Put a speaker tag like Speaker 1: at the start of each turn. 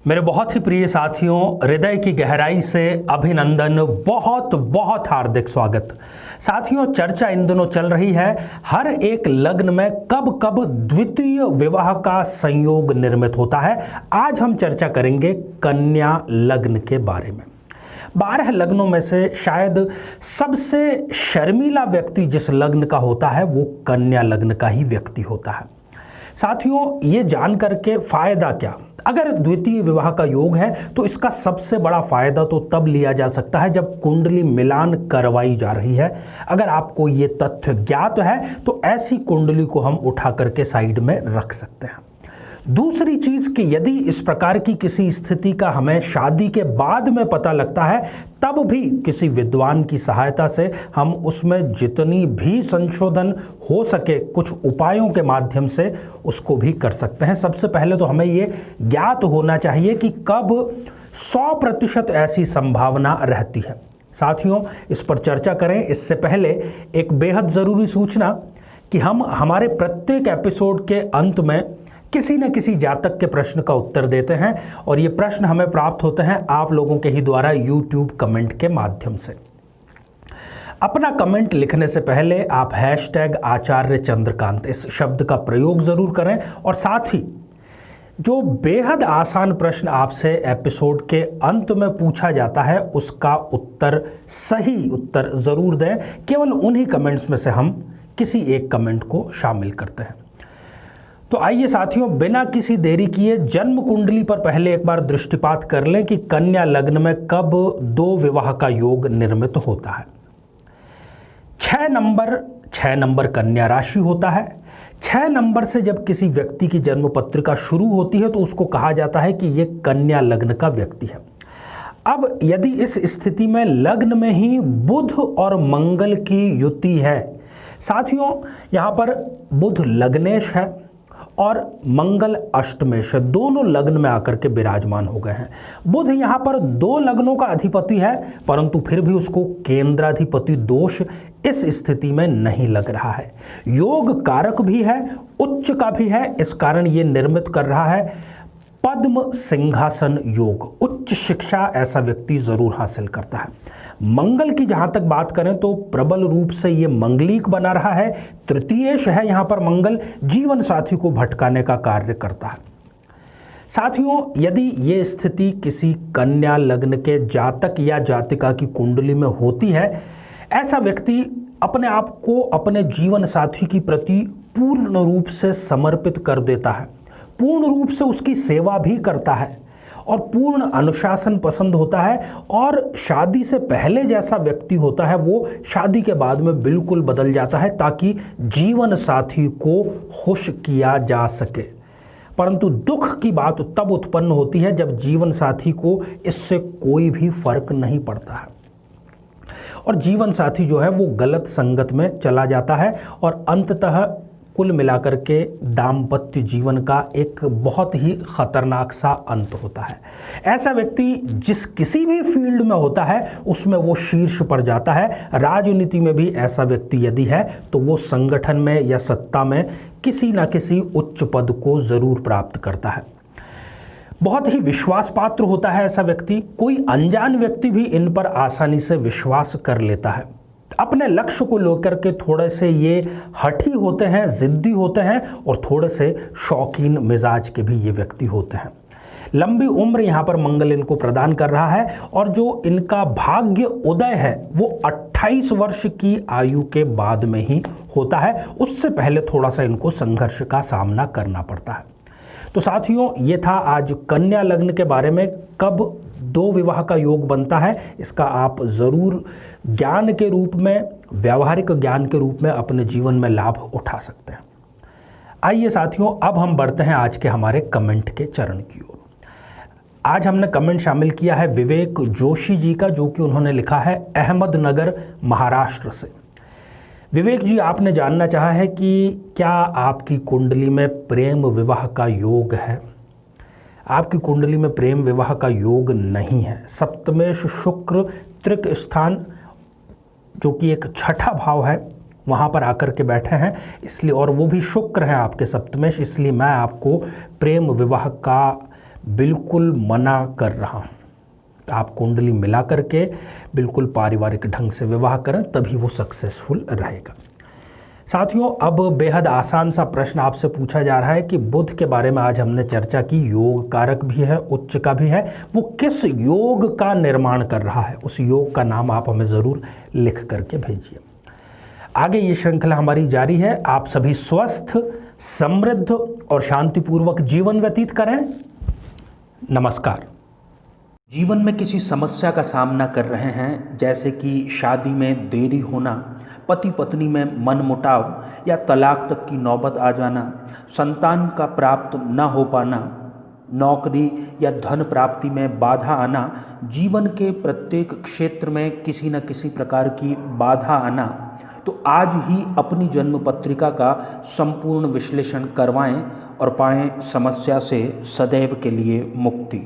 Speaker 1: मेरे बहुत ही प्रिय साथियों, हृदय की गहराई से अभिनंदन, बहुत बहुत हार्दिक स्वागत। साथियों, चर्चा इन दिनों चल रही है हर एक लग्न में कब कब द्वितीय विवाह का संयोग निर्मित होता है। आज हम चर्चा करेंगे कन्या लग्न के बारे में। 12 लग्नों में से शायद सबसे शर्मीला व्यक्ति जिस लग्न का होता है वो कन्या लग्न का ही व्यक्ति होता है। साथियों, ये जान करके फायदा क्या, अगर द्वितीय विवाह का योग है तो इसका सबसे बड़ा फायदा तो तब लिया जा सकता है जब कुंडली मिलान करवाई जा रही है। अगर आपको ये तथ्य ज्ञात है तो ऐसी कुंडली को हम उठा करके साइड में रख सकते हैं। दूसरी चीज कि यदि इस प्रकार की किसी स्थिति का हमें शादी के बाद में पता लगता है, तब भी किसी विद्वान की सहायता से हम उसमें जितनी भी संशोधन हो सके कुछ उपायों के माध्यम से उसको भी कर सकते हैं। सबसे पहले तो हमें ये ज्ञात होना चाहिए कि कब 100% ऐसी संभावना रहती है। साथियों, इस पर चर्चा करें इससे पहले एक बेहद जरूरी सूचना कि हम हमारे प्रत्येक एपिसोड के अंत में किसी न किसी जातक के प्रश्न का उत्तर देते हैं और ये प्रश्न हमें प्राप्त होते हैं आप लोगों के ही द्वारा YouTube कमेंट के माध्यम से। अपना कमेंट लिखने से पहले आप #आचार्य चंद्रकांत इस शब्द का प्रयोग जरूर करें और साथ ही जो बेहद आसान प्रश्न आपसे एपिसोड के अंत में पूछा जाता है उसका उत्तर, सही उत्तर जरूर दें। केवल उन्हीं कमेंट्स में से हम किसी एक कमेंट को शामिल करते हैं। तो आइए साथियों, बिना किसी देरी किए जन्म कुंडली पर पहले एक बार दृष्टिपात कर लें कि कन्या लग्न में कब 2 विवाह का योग निर्मित होता है। 6 नंबर कन्या राशि होता है। 6 नंबर से जब किसी व्यक्ति की जन्म पत्रिका शुरू होती है तो उसको कहा जाता है कि यह कन्या लग्न का व्यक्ति है। अब यदि इस स्थिति में लग्न में ही बुध और मंगल की युति है, साथियों यहां पर बुध लग्नेश है और मंगल अष्टमेश, दोनों लग्न में आकर के विराजमान हो गए हैं। बुध यहां पर 2 लग्नों का अधिपति है, परंतु फिर भी उसको केंद्राधिपति दोष इस स्थिति में नहीं लग रहा है। योग कारक भी है, उच्च का भी है, इस कारण यह निर्मित कर रहा है पद्म सिंहासन योग। उच्च शिक्षा ऐसा व्यक्ति जरूर हासिल करता है। मंगल की जहां तक बात करें तो प्रबल रूप से यह मंगलिक बना रहा है। तृतीयेश है यहां पर मंगल, जीवन साथी को भटकाने का कार्य करता है। साथियों, यदि ये स्थिति किसी कन्या लग्न के जातक या जातिका की कुंडली में होती है, ऐसा व्यक्ति अपने आप को अपने जीवन साथी की प्रति पूर्ण रूप से समर्पित कर देता है, पूर्ण रूप से उसकी सेवा भी करता है और पूर्ण अनुशासन पसंद होता है। और शादी से पहले जैसा व्यक्ति होता है वो शादी के बाद में बिल्कुल बदल जाता है ताकि जीवन साथी को खुश किया जा सके। परंतु दुख की बात तब उत्पन्न होती है जब जीवन साथी को इससे कोई भी फर्क नहीं पड़ता है और जीवन साथी जो है वो गलत संगत में चला जाता है और अंततः कुल मिलाकर के दाम्पत्य जीवन का एक बहुत ही खतरनाक सा अंत होता है। ऐसा व्यक्ति जिस किसी भी फील्ड में होता है उसमें वो शीर्ष पर जाता है। राजनीति में भी ऐसा व्यक्ति यदि है तो वो संगठन में या सत्ता में किसी ना किसी उच्च पद को जरूर प्राप्त करता है। बहुत ही विश्वास पात्र होता है ऐसा व्यक्ति। कोई अनजान व्यक्ति भी इन पर आसानी से विश्वास कर लेता है। अपने लक्ष्य को लेकर के थोड़े से ये हठी होते हैं, जिद्दी होते हैं और थोड़े से शौकीन मिजाज के भी ये व्यक्ति होते हैं। लंबी उम्र यहाँ पर मंगल इनको प्रदान कर रहा है और जो इनका भाग्य उदय है वो 28 वर्ष की आयु के बाद में ही होता है। उससे पहले थोड़ा सा इनको संघर्ष का सामना करना पड़ता है। तो साथियों, ये था आज कन्या लग्न के बारे में कब 2 विवाह का योग बनता है। इसका आप जरूर ज्ञान के रूप में, व्यावहारिक ज्ञान के रूप में अपने जीवन में लाभ उठा सकते हैं। आइए साथियों, अब हम बढ़ते हैं आज के हमारे कमेंट के चरण की ओर। आज हमने कमेंट शामिल किया है विवेक जोशी जी का, जो कि उन्होंने लिखा है अहमदनगर महाराष्ट्र से। विवेक जी, आपने जानना चाहा है कि क्या आपकी कुंडली में प्रेम विवाह का योग है। आपकी कुंडली में प्रेम विवाह का योग नहीं है। सप्तमेश शुक्र त्रिक स्थान जो कि एक छठा भाव है वहाँ पर आकर के बैठे हैं, इसलिए, और वो भी शुक्र है आपके सप्तमेश, इसलिए मैं आपको प्रेम विवाह का बिल्कुल मना कर रहा हूँ। आप कुंडली मिला करके बिल्कुल पारिवारिक ढंग से विवाह करें, तभी वो सक्सेसफुल रहेगा। साथियों, अब बेहद आसान सा प्रश्न आपसे पूछा जा रहा है कि बुध के बारे में आज हमने चर्चा की, योग कारक भी है, उच्च का भी है, वो किस योग का निर्माण कर रहा है, उस योग का नाम आप हमें ज़रूर लिख करके भेजिए। आगे ये श्रृंखला हमारी जारी है। आप सभी स्वस्थ, समृद्ध और शांतिपूर्वक जीवन व्यतीत करें। नमस्कार। जीवन में किसी समस्या का सामना कर रहे हैं, जैसे कि शादी में देरी होना, पति पत्नी में मनमुटाव या तलाक तक की नौबत आ जाना, संतान का प्राप्त न हो पाना, नौकरी या धन प्राप्ति में बाधा आना, जीवन के प्रत्येक क्षेत्र में किसी न किसी प्रकार की बाधा आना, तो आज ही अपनी जन्म पत्रिका का संपूर्ण विश्लेषण करवाएं और पाएं समस्या से सदैव के लिए मुक्ति।